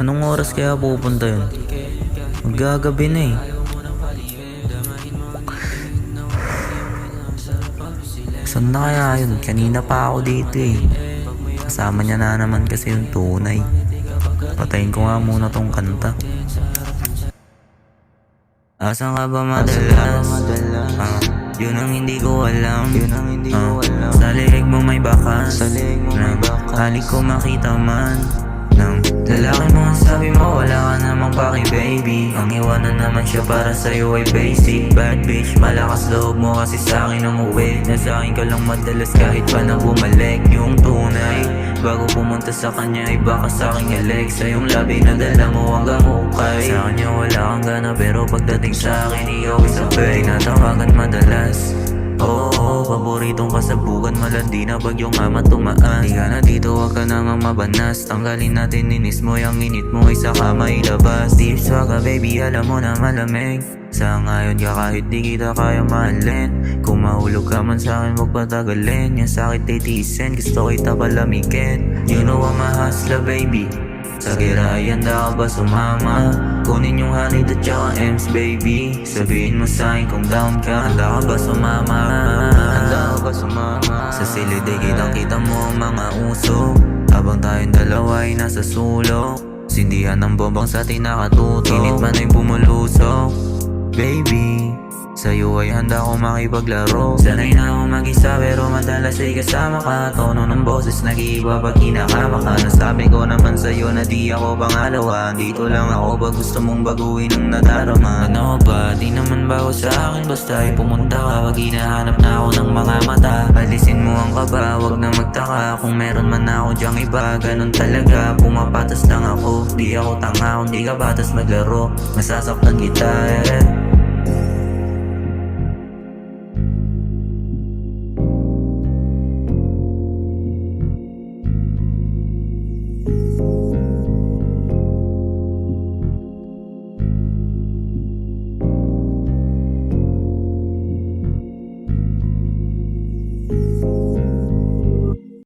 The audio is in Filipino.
Anong oras kaya pupunta yun? Maggagabi na eh. Saan na kaya yun? Kanina pa ako dito eh. Kasama niya na naman kasi yung tunay. Patayin ko nga muna tong kanta. Asan ka ba madalas? Yun ang hindi ko alam. Sa liig mo may bakas. Halik ko makita man ng lalaki mo ang sabi mo wala ka namang paki baby. Ang iwanan naman siya para sa'yo ay basic. Bad bitch, malakas loob mo kasi sa'kin ang uwi. Nasa'kin ka lang madalas kahit pa na bumalik. Yung tunay bago pumunta sa kanya ay baka sa'king alik. Sa yung labi na dala mo hanggang ukay. Sa kanya wala kang gana pero pagdating sa'kin ikaw isabay. Tinatawagan madalas. Oo, paboritong kasabugan, malandi na bagyong ama tumaan. Di ka na dito, wag ka na nga mabanas. Tanggalin natin inis mo, yung init mo ay saka mailabas. Deep swaga baby, alam mo na malamig. Sa ngayon ka kahit di kita kaya mahalin. Kung mahulog ka man sa'kin, wag patagalin. Yung sakit ay tiisin, gusto kita palamigin. You know I'm a hustler baby. Sa gira handa ka ba sumama? Kunin yung honey at tsaka M's baby. Sabihin mo sa'kin kung down ka. Handa ka ba sumama? Handa ka ba sumama? Sa silid ay kitang-kita mo ang mga uso. Habang tayong dalawa ay nasa sulok. Sindihan ng bombang sa tinakatutok. Init man ay bumulusok. Baby, sa'yo ay handa ko makipaglaro. Sanay na ako mag-isa pero madalas ay kasama ka. Tono ng boses nag-iiba pag kinakama ka. Nasabi ko naman sa'yo na di ako pangalawa. Dito lang ako pag gusto mong baguhin ang nadarama. Ano ba? Di naman bago sa akin basta ay pumunta ka. Wag hinahanap na ako ng mga mata. Alisin mo ang kaba, wag na magtaka. Kung meron man ako dyang iba, ganun talaga. Pumapatas lang ako, di ako tanga. Kung di ka batas maglaro, masasaktan kita eh.